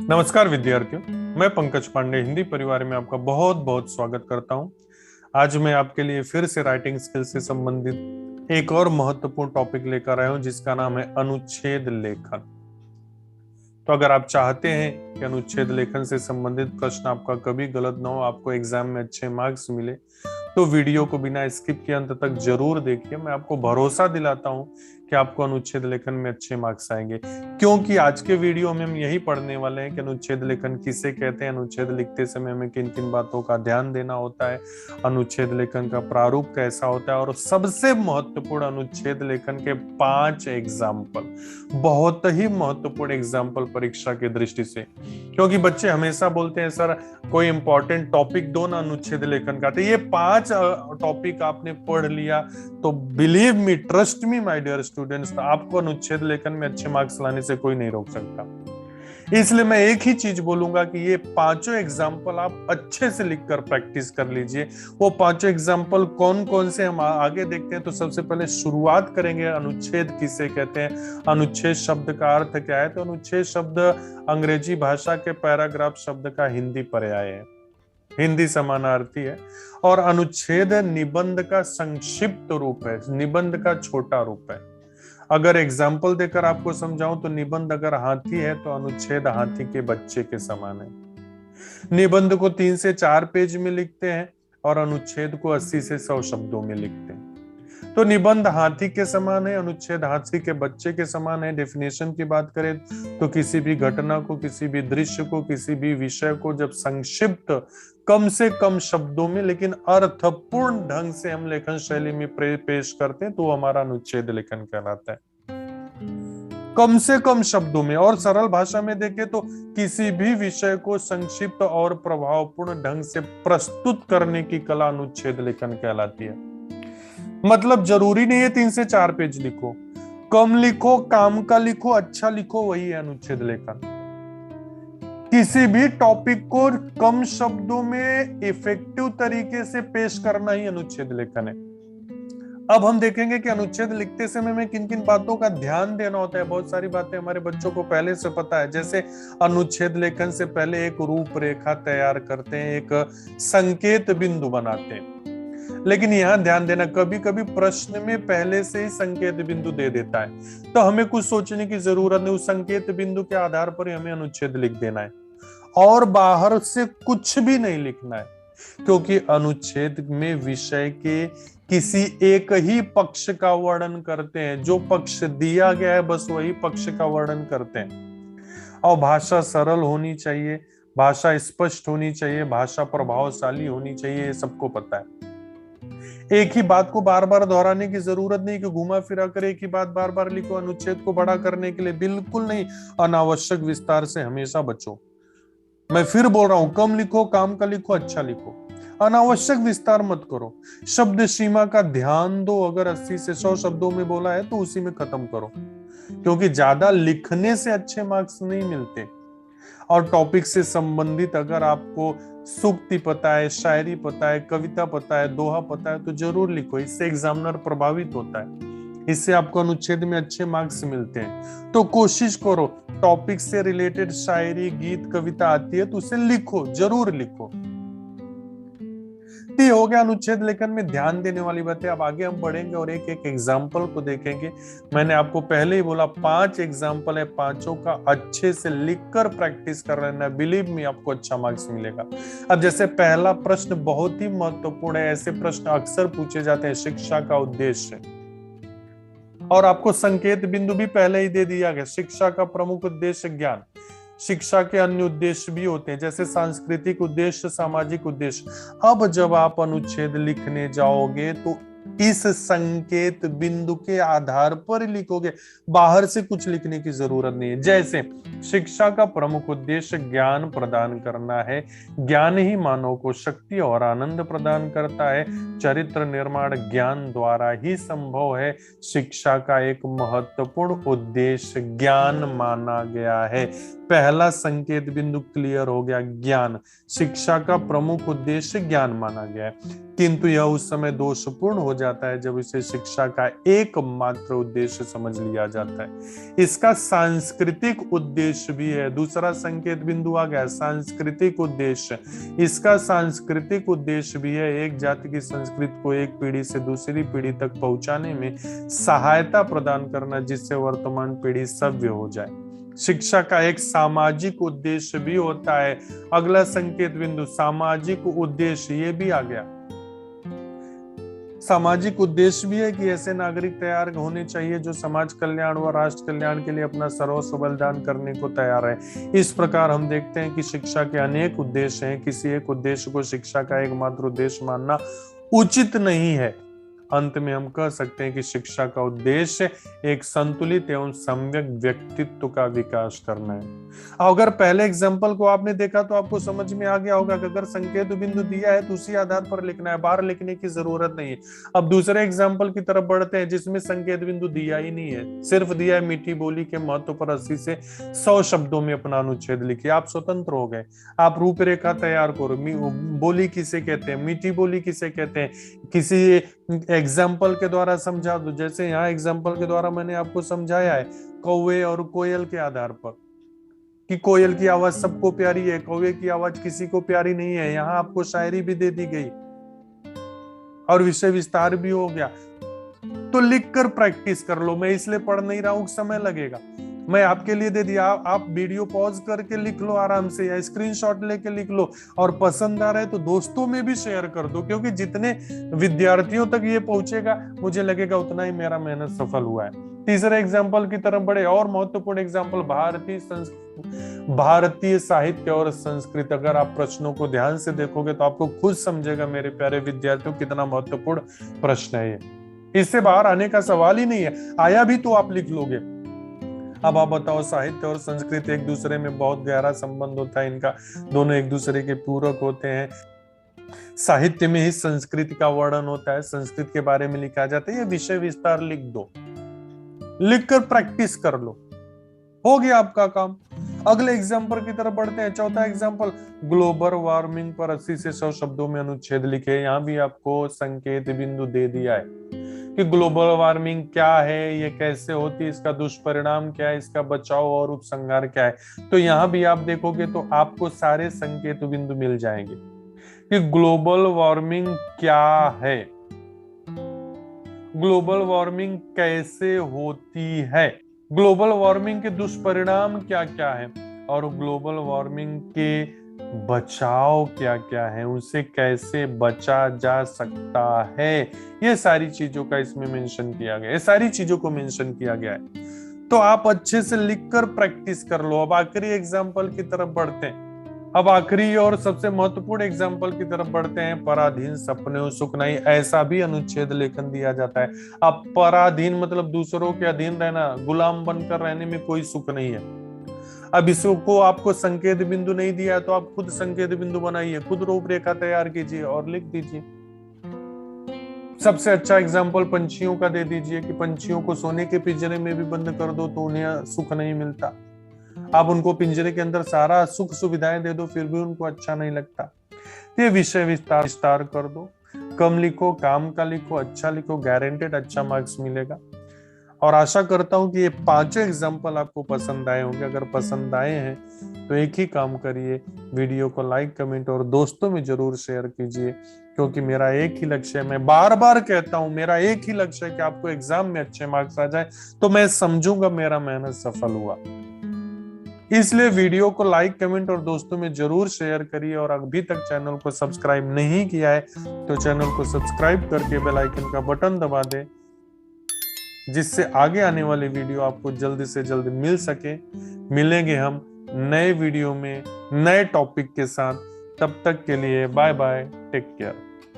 नमस्कार विद्यार्थियों, मैं पंकज पांडे हिंदी परिवार में आपका बहुत बहुत स्वागत करता हूं। आज मैं आपके लिए फिर से राइटिंग स्किल से संबंधित एक और महत्वपूर्ण टॉपिक लेकर आया हूं जिसका नाम है अनुच्छेद लेखन। तो अगर आप चाहते हैं कि अनुच्छेद लेखन से संबंधित प्रश्न आपका कभी गलत ना हो, आपको एग्जाम में अच्छे मार्क्स मिले, तो वीडियो को बिना स्किप के अंत तक जरूर देखिए। मैं आपको भरोसा दिलाता हूं कि आपको अनुच्छेद लेखन में अच्छे मार्क्स आएंगे, क्योंकि आज के वीडियो में हम यही पढ़ने वाले हैं कि अनुच्छेद लेखन किसे कहते हैं, अनुच्छेद लिखते समय हमें किन किन बातों का ध्यान देना होता है, अनुच्छेद लेखन का प्रारूप कैसा होता है, और सबसे महत्वपूर्ण अनुच्छेद लेखन के 5 एग्जाम्पल, बहुत ही महत्वपूर्ण एग्जाम्पल परीक्षा की दृष्टि से। क्योंकि बच्चे हमेशा बोलते हैं सर कोई इंपॉर्टेंट टॉपिक दो ना अनुच्छेद लेखन का, तो ये 5 टॉपिक आपने पढ़ लिया तो believe me, trust me my dear students, आपको अनुच्छेद लेखन में अच्छे मार्क्स लाने से कोई नहीं रोक सकता। इसलिए मैं एक ही चीज बोलूंगा कि ये 5 एग्जाम्पल आप अच्छे से लिखकर प्रैक्टिस कर लीजिए। वो 5 एग्जाम्पल कौन कौन से हम आगे देखते हैं। तो सबसे पहले शुरुआत करेंगे अनुच्छेद किसे कहते हैं, अनुच्छेद शब्द का अर्थ क्या है। तो अनुच्छेद शब्द अंग्रेजी भाषा के पैराग्राफ शब्द का हिंदी पर्याय है, हिंदी समानार्थी है। और अनुच्छेद निबंध का संक्षिप्त रूप है, निबंध का छोटा रूप है। अगर एग्जाम्पल देकर आपको समझाऊं तो निबंध अगर हाथी है तो अनुच्छेद हाथी के बच्चे के समान है। निबंध को 3 से 4 पेज में लिखते हैं और अनुच्छेद को 80 से 100 शब्दों में लिखते हैं। तो निबंध हाथी के समान है, अनुच्छेद हाथी के बच्चे के समान है। डेफिनेशन की बात करें तो किसी भी घटना को, किसी भी दृश्य को, किसी भी विषय को जब संक्षिप्त, कम से कम शब्दों में लेकिन अर्थपूर्ण ढंग से हम लेखन शैली में पेश करते हैं तो हमारा अनुच्छेद लेखन कहलाता है। कम से कम शब्दों में और सरल भाषा में देखें तो किसी भी विषय को संक्षिप्त और प्रभावपूर्ण ढंग से प्रस्तुत करने की कला अनुच्छेद लेखन कहलाती है। मतलब जरूरी नहीं है 3 से 4 पेज लिखो, कम लिखो, काम का लिखो, अच्छा लिखो, वही है अनुच्छेद लेखन। किसी भी टॉपिक को कम शब्दों में इफेक्टिव तरीके से पेश करना ही अनुच्छेद लेखन है। अब हम देखेंगे कि अनुच्छेद लिखते समय में किन किन बातों का ध्यान देना होता है। बहुत सारी बातें हमारे बच्चों को पहले से पता है, जैसे अनुच्छेद लेखन से पहले एक रूपरेखा तैयार करते हैं, एक संकेत बिंदु बनाते हैं। लेकिन यहां ध्यान देना, कभी कभी प्रश्न में पहले से ही संकेत बिंदु दे देता है, तो हमें कुछ सोचने की जरूरत नहीं, उस संकेत बिंदु के आधार पर ही हमें अनुच्छेद लिख देना है और बाहर से कुछ भी नहीं लिखना है। क्योंकि अनुच्छेद में विषय के किसी एक ही पक्ष का वर्णन करते हैं, जो पक्ष दिया गया है बस वही पक्ष का वर्णन करते हैं। और भाषा सरल होनी चाहिए, भाषा स्पष्ट होनी चाहिए, भाषा प्रभावशाली होनी चाहिए, ये सबको पता है। एक ही बात को बार बार दोहराने की जरूरत नहीं कि घुमा फिरा कर एक ही बात बार बार लिखो। अनुच्छेद को बड़ा करने के लिए बिल्कुल नहीं, अनावश्यक विस्तार से हमेशा बचो। मैं फिर बोल रहा हूं, कम लिखो, काम का लिखो, अच्छा लिखो, अनावश्यक विस्तार मत करो। शब्द सीमा का ध्यान दो, अगर 80 से 100 शब्दों में बोला है तो उसी में खत्म करो, क्योंकि ज्यादा लिखने से अच्छे मार्क्स नहीं मिलते। और टॉपिक से संबंधित अगर आपको सूक्ति पता है, शायरी पता है, कविता पता है, दोहा पता है तो जरूर लिखो। इससे एग्जामिनर प्रभावित होता है, इससे आपको अनुच्छेद में अच्छे मार्क्स मिलते हैं। तो कोशिश करो, टॉपिक से रिलेटेड शायरी, गीत, कविता आती है तो उसे लिखो, जरूर लिखो। ये हो गया अनुच्छेद लेखन में ध्यान देने वाली बातें। अब आगे हम बढ़ेंगे और एक एक एग्जाम्पल को देखेंगे। मैंने आपको पहले ही बोला 5 एग्जाम्पल है, पांचों का अच्छे से लिखकर प्रैक्टिस कर लेना, बिलीव मी आपको अच्छा मार्क्स मिलेगा। अब जैसे पहला प्रश्न बहुत ही महत्वपूर्ण है, ऐसे प्रश्न अक्सर पूछे जाते हैं, शिक्षा का उद्देश्य। और आपको संकेत बिंदु भी पहले ही दे दिया गया, शिक्षा का प्रमुख उद्देश्य ज्ञान। शिक्षा के अन्य उद्देश्य भी होते हैं, जैसे सांस्कृतिक उद्देश्य, सामाजिक उद्देश्य। अब जब आप अनुच्छेद लिखने जाओगे तो इस संकेत बिंदु के आधार पर लिखोगे, बाहर से कुछ लिखने की जरूरत नहीं है। जैसे शिक्षा का प्रमुख उद्देश्य ज्ञान प्रदान करना है, ज्ञान ही मानव को शक्ति और आनंद प्रदान करता है, चरित्र निर्माण ज्ञान द्वारा ही संभव है, शिक्षा का एक महत्वपूर्ण उद्देश्य ज्ञान माना गया है। पहला संकेत बिंदु क्लियर हो गया, ज्ञान। शिक्षा का प्रमुख उद्देश्य ज्ञान माना गया है, किंतु यह उस समय दोषपूर्ण हो जाता है जब इसे शिक्षा का एकमात्र उद्देश्य समझ लिया जाता है। इसका सांस्कृतिक उद्देश्य भी है। दूसरा संकेत बिंदु आ गया, सांस्कृतिक उद्देश्य। इसका सांस्कृतिक उद्देश्य भी है, एक जाति की संस्कृति को एक पीढ़ी से दूसरी पीढ़ी तक पहुंचाने में सहायता प्रदान करना, जिससे वर्तमान पीढ़ी सभ्य हो जाए। शिक्षा का एक सामाजिक उद्देश्य भी होता है। अगला संकेत बिंदु सामाजिक उद्देश्य, ये भी आ गया। सामाजिक उद्देश्य भी है कि ऐसे नागरिक तैयार होने चाहिए जो समाज कल्याण व राष्ट्र कल्याण के लिए अपना सर्वस्व बलिदान करने को तैयार है। इस प्रकार हम देखते हैं कि शिक्षा के अनेक उद्देश्य हैं, किसी एक उद्देश्य को शिक्षा का एकमात्र उद्देश्य मानना उचित नहीं है। अंत में हम कह सकते हैं कि शिक्षा का उद्देश्य एक संतुलित एवं सम्यक व्यक्तित्व का विकास करना है। अगर पहले एग्जाम्पल को आपने देखा तो आपको समझ में आ गया होगा कि अगर संकेत बिंदु दिया है तो उसी आधार पर लिखना है, बाहर लिखने की जरूरत नहीं है। अब दूसरे एग्जाम्पल की तरफ बढ़ते हैं जिसमें संकेत बिंदु दिया ही नहीं है, सिर्फ दिया है मीठी बोली के महत्व पर 80 से 100 शब्दों में अपना अनुच्छेद लिखिए। आप स्वतंत्र हो गए, आप रूपरेखा तैयार करो। बोली किसे कहते हैं, मीठी बोली किसे कहते हैं, किसी एग्जाम्पल के द्वारा समझा दो। जैसे यहाँ एग्जाम्पल के द्वारा मैंने आपको समझाया है कौवे और कोयल के आधार पर कि कोयल की आवाज सबको प्यारी है, कौवे की आवाज किसी को प्यारी नहीं है। यहाँ आपको शायरी भी दे दी गई और विषय विस्तार भी हो गया। तो लिखकर प्रैक्टिस कर लो। मैं इसलिए पढ़ नहीं रहा हूं, समय लगेगा, मैं आपके लिए दे दिया। आप वीडियो पॉज करके लिख लो आराम से, या स्क्रीनशॉट लेके लिख लो, और पसंद आ रहा है तो दोस्तों में भी शेयर कर दो, क्योंकि जितने विद्यार्थियों तक ये पहुंचेगा मुझे लगेगा उतना ही मेरा मेहनत सफल हुआ है। तीसरे एग्जाम्पल की तरफ बढ़े, और महत्वपूर्ण एग्जाम्पल भारतीय साहित्य और संस्कृत। अगर आप प्रश्नों को ध्यान से देखोगे तो आपको खुद समझेगा मेरे प्यारे विद्यार्थियों कितना महत्वपूर्ण प्रश्न है ये। इससे बाहर आने का सवाल ही नहीं है, आया भी तो आप लिख लोगे। अब आप बताओ, साहित्य और संस्कृत एक दूसरे में बहुत गहरा संबंध होता है, इनका दोनों एक दूसरे के पूरक होते हैं। साहित्य में ही संस्कृति का वर्णन होता है, संस्कृत के बारे में लिखा जाता है। ये विषय विस्तार लिख दो, लिखकर प्रैक्टिस कर लो, हो गया आपका काम। अगले एग्जाम्पल की तरफ बढ़ते हैं। चौथा एग्जाम्पल, ग्लोबल वार्मिंग पर 80 से 100 शब्दों में अनुच्छेद लिखे। यहाँ भी आपको संकेत बिंदु दे दिया है कि ग्लोबल वार्मिंग क्या है, ये कैसे होती है, इसका दुष्परिणाम क्या है, इसका बचाव और उपसंहार क्या है। तो यहाँ भी आप देखोगे तो आपको सारे संकेत बिंदु मिल जाएंगे कि ग्लोबल वार्मिंग क्या है, ग्लोबल वार्मिंग कैसे होती है, ग्लोबल वार्मिंग के दुष्परिणाम क्या क्या है, और ग्लोबल वार्मिंग के बचाव क्या क्या है, उसे कैसे बचा जा सकता है। ये सारी चीजों का इसमें मेंशन किया गया है, ये सारी चीजों को मेंशन किया गया है। तो आप अच्छे से लिखकर प्रैक्टिस कर लो। अब आखिरी एग्जाम्पल की तरफ बढ़ते हैं। अब आखिरी और सबसे महत्वपूर्ण एग्जाम्पल की तरफ बढ़ते हैं। पराधीन सपने सुख नहीं, ऐसा भी अनुच्छेद लेखन दिया जाता है। अब पराधीन मतलब दूसरों के अधीन रहना, गुलाम बनकर रहने में कोई सुख नहीं है। अब इसको आपको संकेत बिंदु नहीं दिया तो आप खुद संकेत बिंदु बनाइए, खुद रूपरेखा तैयार कीजिए और लिख दीजिए। सबसे अच्छा एग्जाम्पल पंछियों का दे दीजिए कि पंछियों को सोने के पिंजरे में भी बंद कर दो तो उन्हें सुख नहीं मिलता। आप उनको पिंजरे के अंदर सारा सुख सुविधाएं दे दो फिर भी उनको अच्छा नहीं लगता। ये विषय विस्तार कर दो, कम लिखो, काम का लिखो, अच्छा लिखो, गारंटेड अच्छा मार्क्स मिलेगा। और आशा करता हूं कि ये पांचों एग्जाम्पल आपको पसंद आए होंगे। अगर पसंद आए हैं तो एक ही काम करिए, वीडियो को लाइक, कमेंट और दोस्तों में जरूर शेयर कीजिए, क्योंकि मेरा एक ही लक्ष्य है, मैं बार बार कहता हूं, मेरा एक ही लक्ष्य है कि आपको एग्जाम में अच्छे मार्क्स आ जाए तो मैं समझूंगा मेरा मेहनत सफल हुआ। इसलिए वीडियो को लाइक, कमेंट और दोस्तों में जरूर शेयर करिए। और अभी तक चैनल को सब्सक्राइब नहीं किया है तो चैनल को सब्सक्राइब करके बेल आइकन का बटन दबा दें, जिससे आगे आने वाले वीडियो आपको जल्दी से जल्द मिल सके। मिलेंगे हम नए वीडियो में नए टॉपिक के साथ, तब तक के लिए बाय बाय, टेक केयर।